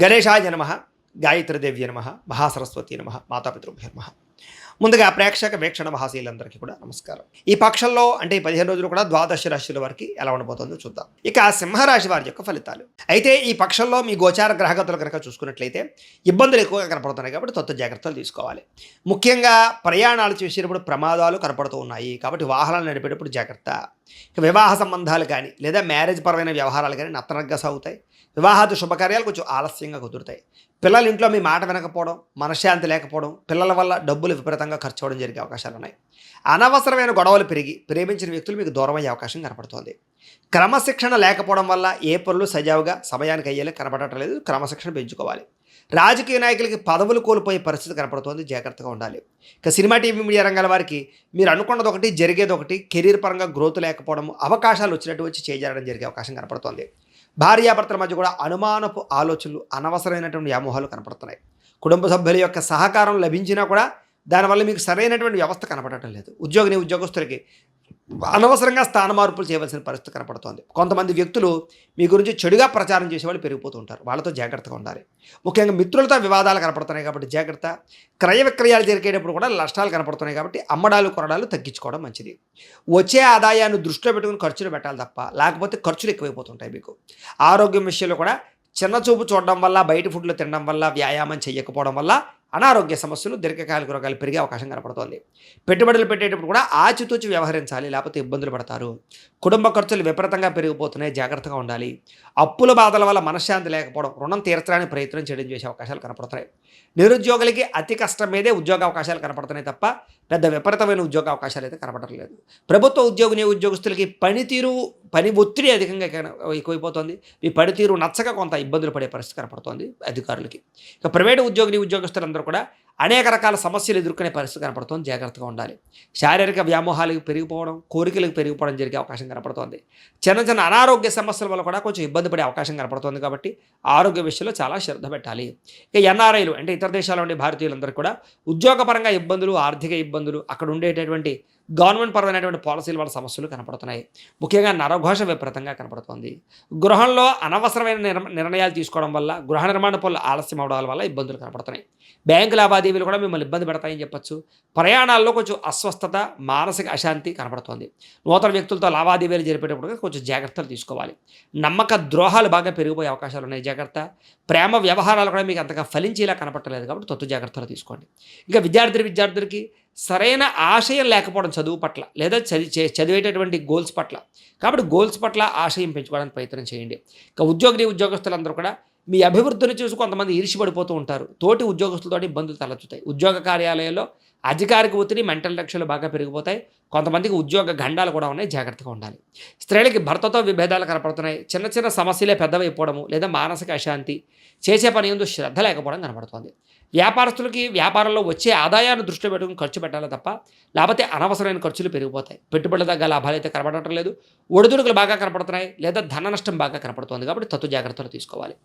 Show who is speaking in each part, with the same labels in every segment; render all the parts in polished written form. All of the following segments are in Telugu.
Speaker 1: గణేశాయ నమః, గాయత్రీదేవ్య నమః, మహాసరస్వతి నమః, మాతాపితృభ్యో నమః. ముందుగా ప్రేక్షక వీక్షణ మహాశీలందరికీ కూడా నమస్కారం. ఈ పక్షంలో అంటే ఈ 15 రోజులు కూడా ద్వాదశ రాశుల వారికి ఎలా ఉండబోతుందో చూద్దాం. ఇక సింహరాశి వారి యొక్క ఫలితాలు. అయితే ఈ పక్షంలో మీ గోచార గ్రహగతులు కనుక చూసుకున్నట్లయితే ఇబ్బందులు ఎక్కువగా కనపడుతున్నాయి కాబట్టి తొత్తు జాగ్రత్తలు తీసుకోవాలి. ముఖ్యంగా ప్రయాణాలు చేసేటప్పుడు ప్రమాదాలు కనపడుతూ ఉన్నాయి కాబట్టి వాహనాలు నడిపేటప్పుడు జాగ్రత్త. ఇక వివాహ సంబంధాలు కానీ లేదా మ్యారేజ్ పరమైన వ్యవహారాలు కానీ నత్తనగ్గా సాగుతాయి. వివాహాది శుభకార్యాలు కొంచెం ఆలస్యంగా కుదురుతాయి. పిల్లల ఇంట్లో మీ మాట వినకపోవడం, మనశ్శాంతి లేకపోవడం, పిల్లల వల్ల డబ్బులు విపరీతంగా ఖర్చు అవ్వడం జరిగే అవకాశాలు ఉన్నాయి. అనవసరమైన గొడవలు పెరిగి ప్రేమించిన వ్యక్తులు మీకు దూరం అయ్యే అవకాశం కనపడుతోంది. క్రమశిక్షణ లేకపోవడం వల్ల ఏ పనులు సజావుగా సమయానికి అయ్యేలా కనపడటం లేదు. క్రమశిక్షణ పెంచుకోవాలి. రాజకీయ నాయకులకి పదవులు కోల్పోయే పరిస్థితి కనపడుతోంది. జాగ్రత్తగా ఉండాలి. ఇక సినిమా టీవీ మీడియా రంగాల వారికి మీరు అనుకున్నది ఒకటి జరిగేది ఒకటి, కెరీర్ పరంగా గ్రోత్ లేకపోవడం, అవకాశాలు వచ్చినట్టు వచ్చి చేయజారడం జరిగే అవకాశం కనపడుతోంది. భార్యాభర్తల మధ్య కూడా అనుమానపు ఆలోచనలు, అనవసరమైనటువంటి వ్యామోహాలు కనపడుతున్నాయి. కుటుంబ సభ్యుల యొక్క సహకారం లభించినా కూడా దానివల్ల మీకు సరైనటువంటి వ్యవస్థ కనపడటం లేదు. ఉద్యోగస్తులకి అనవసరంగా స్థాన మార్పులు చేయవలసిన పరిస్థితి కనపడుతోంది. కొంతమంది వ్యక్తులు మీ గురించి చెడుగా ప్రచారం చేసేవాళ్ళు పెరిగిపోతూ ఉంటారు. వాళ్ళతో జాగ్రత్తగా ఉండాలి. ముఖ్యంగా మిత్రులతో వివాదాలు కనపడుతున్నాయి కాబట్టి జాగ్రత్త. క్రయ విక్రయాలు జరిగేటప్పుడు కూడా నష్టాలు కనపడుతున్నాయి కాబట్టి అమ్మడాలు కొనడాలు తగ్గించుకోవడం మంచిది. వచ్చే ఆదాయాన్ని దృష్టిలో పెట్టుకుని ఖర్చులు పెట్టాలి తప్ప లేకపోతే ఖర్చులు ఎక్కువైపోతుంటాయి మీకు. ఆరోగ్యం విషయంలో కూడా చిన్న చూపు చూడడం వల్ల, బయట ఫుడ్లు తినడం వల్ల, వ్యాయామం చేయకపోవడం వల్ల అనారోగ్య సమస్యలు, దీర్ఘకాలిక రోగాలు పెరిగే అవకాశం కనపడుతోంది. పెట్టుబడులు పెట్టేటప్పుడు కూడా ఆచితూచి వ్యవహరించాలి, లేకపోతే ఇబ్బందులు పడతారు. కుటుంబ ఖర్చులు విపరీతంగా పెరిగిపోతున్నాయి, జాగ్రత్తగా ఉండాలి. అప్పుల బాధల వల్ల మనశ్శాంతి లేకపోవడం, రుణం తీర్చడానికి ప్రయత్నం చేయడం చేసే అవకాశాలు కనపడుతున్నాయి. నిరుద్యోగులకి అతి కష్టం మీదే ఉద్యోగ అవకాశాలు కనపడుతున్నాయి తప్ప పెద్ద విపరీతమైన ఉద్యోగ అవకాశాలు అయితే కనపడటం లేదు. ప్రభుత్వ ఉద్యోగస్తులకి పని ఒత్తిడి అధికంగా ఎక్కువైపోతుంది. ఈ పనితీరు నచ్చక కొంత ఇబ్బందులు పడే పరిస్థితి కనపడుతోంది అధికారులకి. ఇక ప్రైవేటు ఉద్యోగస్తులందరూ కూడా అనేక రకాల సమస్యలు ఎదుర్కొనే పరిస్థితి కనపడుతోంది. జాగ్రత్తగా ఉండాలి. శారీరక వ్యామోహాలకు పెరిగిపోవడం, కోరికలకు పెరిగిపోవడం జరిగే అవకాశం కనపడుతోంది. చిన్న అనారోగ్య సమస్యల వల్ల కూడా కొంచెం ఇబ్బంది పడే అవకాశం కనపడుతోంది కాబట్టి ఆరోగ్య విషయంలో చాలా శ్రద్ధ పెట్టాలి. ఇక ఎన్ఆర్ఐలు అంటే ఇతర దేశాల ఉండే భారతీయులందరూ కూడా ఉద్యోగపరంగా ఇబ్బందులు, ఆర్థిక ఇబ్బందులు, అక్కడ ఉండేటటువంటి గవర్నమెంట్ పరమైనటువంటి పాలసీల వల్ల సమస్యలు కనపడుతున్నాయి. ముఖ్యంగా నరఘోష విపరీతంగా కనపడుతోంది. గృహంలో అనవసరమైన నిర్ణయాలు తీసుకోవడం వల్ల, గృహ నిర్మాణ పనులు ఆలస్యం అవడం వల్ల ఇబ్బందులు కనపడుతున్నాయి. బ్యాంకు లావాదేవీలు కూడా మిమ్మల్ని ఇబ్బంది పెడతాయని చెప్పొచ్చు. ప్రయాణాల్లో కొంచెం అస్వస్థత, మానసిక అశాంతి కనపడుతోంది. నూతన వ్యక్తులతో లావాదేవీలు జరిపేటప్పుడు కొంచెం జాగ్రత్తలు తీసుకోవాలి. నమ్మక ద్రోహాలు బాగా పెరిగిపోయే అవకాశాలు ఉన్నాయి. జాగ్రత్త. ప్రేమ వ్యవహారాలు కూడా మీకు అంతగా ఫలించేలా కనపడలేదు కాబట్టి తొత్తు జాగ్రత్తలు తీసుకోండి. ఇంకా విద్యార్థులకి సరైన ఆశయం లేకపోవడం చదువు పట్ల లేదా చదివేటటువంటి గోల్స్ పట్ల. కాబట్టి గోల్స్ పట్ల ఆశయం పెంచుకోవడానికి ప్రయత్నం చేయండి. ఇక ఉద్యోగస్తులందరూ కూడా మీ అభివృద్ధిని చూసి కొంతమంది ఈర్ష్యపడిపోతూ ఉంటారు. తోటి ఉద్యోగస్తులతో ఇబ్బందులు తలెత్తుతాయి. ఉద్యోగ కార్యాలయాల్లో అధికారిక ఒత్తిడి, మెంటల్ లక్ష్యాలు బాగా పెరిగిపోతాయి. కొంతమందికి ఉద్యోగ గండాలు కూడా ఉన్నాయి. జాగ్రత్తగా ఉండాలి. స్త్రీలకి భర్తతో విభేదాలు కనపడుతున్నాయి. చిన్న సమస్యలే పెద్దవైపోవడము లేదా మానసిక అశాంతి, చేసే పని ఎందు శ్రద్ధ లేకపోవడం కనపడుతోంది. వ్యాపారస్తులకి వ్యాపారంలో వచ్చే ఆదాయాన్ని దృష్టిలో పెట్టుకుని ఖర్చు పెట్టాలి తప్ప లేకపోతే అనవసరమైన ఖర్చులు పెరిగిపోతాయి. పెట్టుబడుల దగ్గర లాభాలు అయితే కనపడటం లేదు. ఒడిదుడుకులు బాగా కనపడుతున్నాయి లేదా ధన నష్టం బాగా కనపడుతోంది కాబట్టి తత్తు జాగ్రత్తలు తీసుకోవాలి.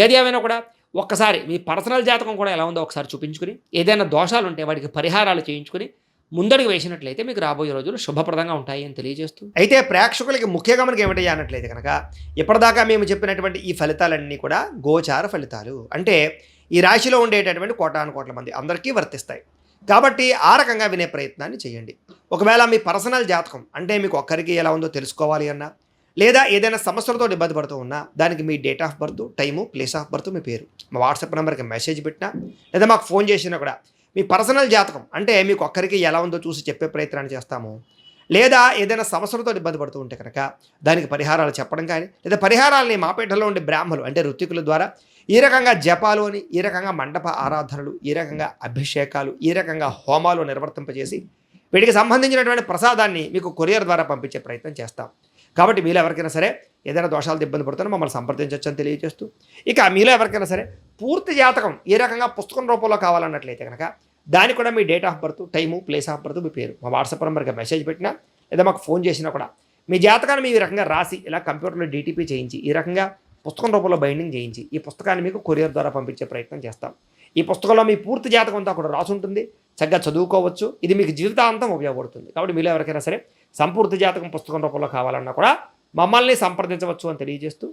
Speaker 1: ఏది ఏమైనా కూడా ఒక్కసారి మీ పర్సనల్ జాతకం కూడా ఎలా ఉందో ఒకసారి చూపించుకుని, ఏదైనా దోషాలు ఉంటే వాటికి పరిహారాలు చేయించుకుని ముందడుగు వేసినట్లయితే మీకు రాబోయే రోజులు శుభప్రదంగా ఉంటాయి అని తెలియజేస్తూ, అయితే ప్రేక్షకులకి ముఖ్యంగా మనకి ఏమిటి అన్నట్లయితే కనుక ఇప్పటిదాకా మేము చెప్పినటువంటి ఈ ఫలితాలన్నీ కూడా గోచార ఫలితాలు. అంటే ఈ రాశిలో ఉండేటటువంటి కోటాను మంది అందరికీ వర్తిస్తాయి కాబట్టి ఆ రకంగా వినే ప్రయత్నాన్ని చేయండి. ఒకవేళ మీ పర్సనల్ జాతకం అంటే మీకు ఒక్కరికి ఎలా ఉందో తెలుసుకోవాలి అన్నా లేదా ఏదైనా సమస్యలతో ఇబ్బంది పడుతూ ఉన్నా దానికి మీ date of birth, time, place of birth, మీ పేరు మా వాట్సాప్ నెంబర్కి మెసేజ్ పెట్టినా లేదా మాకు ఫోన్ చేసినా కూడా మీ పర్సనల్ జాతకం అంటే మీకు ఒక్కరికి ఎలా ఉందో చూసి చెప్పే ప్రయత్నాన్ని చేస్తాము. లేదా ఏదైనా సమస్యలతో ఇబ్బంది పడుతూ ఉంటే కనుక దానికి పరిహారాలు చెప్పడం కానీ లేదా పరిహారాలని మాపేటలో ఉండే బ్రాహ్మలు అంటే ఋత్వికుల ద్వారా ఈ రకంగా జపాలు అని, ఈ రకంగా మండప ఆరాధనలు, ఈ రకంగా అభిషేకాలు, ఈ రకంగా హోమాలు నిర్వర్తింపజేసి వీటికి సంబంధించినటువంటి ప్రసాదాన్ని మీకు కొరియర్ ద్వారా పంపించే ప్రయత్నం చేస్తాం. కాబట్టి మీలో ఎవరికైనా సరే ఏదైనా దోషాలతో ఇబ్బంది పడుతున్నా మమ్మల్ని సంప్రదించవచ్చు అని తెలియజేస్తూ, ఇక మీలో ఎవరికైనా సరే పూర్తి జాతకం ఈ రకంగా పుస్తకం రూపంలో కావాలన్నట్లయితే కనుక దానికి కూడా మీ date of birth, time, place of birth, మీ పేరు మా వాట్సాప్ నెంబర్కి మెసేజ్ పెట్టినా లేదా మాకు ఫోన్ చేసినా కూడా మీ జాతకాన్ని ఈ రకంగా రాసి ఇలా కంప్యూటర్లో DTP చేయించి ఈ రకంగా పుస్తకం రూపంలో బైండింగ్ చేయించి ఈ పుస్తకాన్ని మీకు కొరియర్ ద్వారా పంపించే ప్రయత్నం చేస్తాం. ఈ పుస్తకంలో మీ పూర్తి జాతకం అంతా కూడా రాసి ఉంటుంది. చక్కగా చదువుకోవచ్చు. ఇది మీకు జీవితాంతం ఉపయోగపడుతుంది. కాబట్టి మీలో ఎవరికైనా సరే సంపూర్తి జాతకం పుస్తకం రూపంలో కావాలన్నా కూడా మమ్మల్ని సంప్రదించవచ్చు అని తెలియజేస్తూ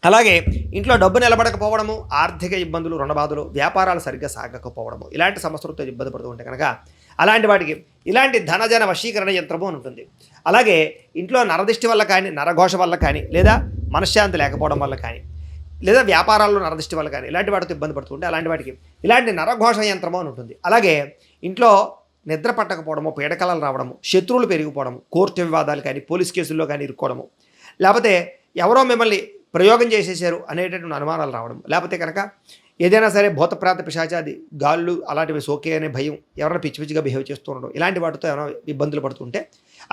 Speaker 1: అలాగే ఇంట్లో డబ్బు నిలబడకపోవడము, ఆర్థిక ఇబ్బందులు, రుణబాధలు, వ్యాపారాలు సరిగ్గా సాగకపోవడము, ఇలాంటి సమస్యలతో ఇబ్బంది పడుతూ ఉంటే కనుక అలాంటి వాటికి ఇలాంటి ధనజన వశీకరణ యంత్రము అని ఉంటుంది. అలాగే ఇంట్లో నరదిష్టి వల్ల కానీ, నరఘోష వల్ల కానీ, లేదా మనశ్శాంతి లేకపోవడం వల్ల కానీ, లేదా వ్యాపారాల్లో నరదిష్టి వల్ల కానీ ఇలాంటి వాటితో ఇబ్బంది పడుతుంటే అలాంటి వాటికి ఇలాంటి నరఘోష యంత్రము అని ఉంటుంది. అలాగే ఇంట్లో నిద్ర పట్టకపోవడము, పీడకలలు రావడము, శత్రువులు పెరిగిపోవడము, కోర్టు వివాదాలు కానీ, పోలీస్ కేసుల్లో కానీ ఇరుక్కోవడము, లేకపోతే ఎవరో మిమ్మల్ని ప్రయోగం చేసేసారు అనేటటువంటి అనుమానాలు రావడం, లేకపోతే కనుక ఏదైనా సరే భూతప్రాత పిశాచాది గాళ్ళు అలాంటివి సోకే అనే భయం, ఎవరైనా పిచ్చి పిచ్చిగా బిహేవ్ చేస్తూ ఉండడం, ఇలాంటి వాటితో ఏమైనా ఇబ్బందులు పడుతుంటే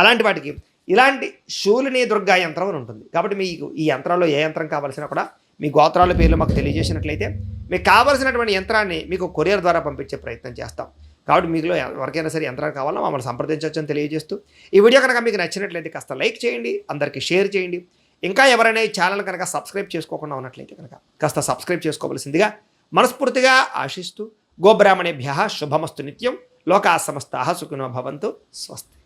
Speaker 1: అలాంటి వాటికి ఇలాంటి శూలిని దుర్గా యంత్రం అని ఉంటుంది. కాబట్టి మీకు ఈ యంత్రాల్లో ఏ యంత్రం కావాల్సినా కూడా మీ గోత్రాల పేర్లు మాకు తెలియజేసినట్లయితే మీకు కావాల్సినటువంటి యంత్రాన్ని మీకు కొరియర్ ద్వారా పంపించే ప్రయత్నం చేస్తాం. కాబట్టి మీలో ఎవరికైనా సరే యంత్రాలు కావాలో మమ్మల్ని సంప్రదించవచ్చని తెలియజేస్తూ ఈ వీడియో కనుక మీకు నచ్చినట్లయితే కాస్త లైక్ చేయండి, అందరికీ షేర్ చేయండి. ఇంకా ఎవరైనా ఈ ఛానల్ కనుక సబ్స్క్రైబ్ చేసుకోకుండా ఉన్నట్లయితే కనుక కాస్త సబ్స్క్రైబ్ చేసుకోవలసిందిగా మనస్ఫూర్తిగా ఆశిస్తూ గోబ్రాహ్మణేభ్యః శుభమస్తు నిత్యం. లోకా సమస్తాః సుఖినో భవంతు. స్వస్తి.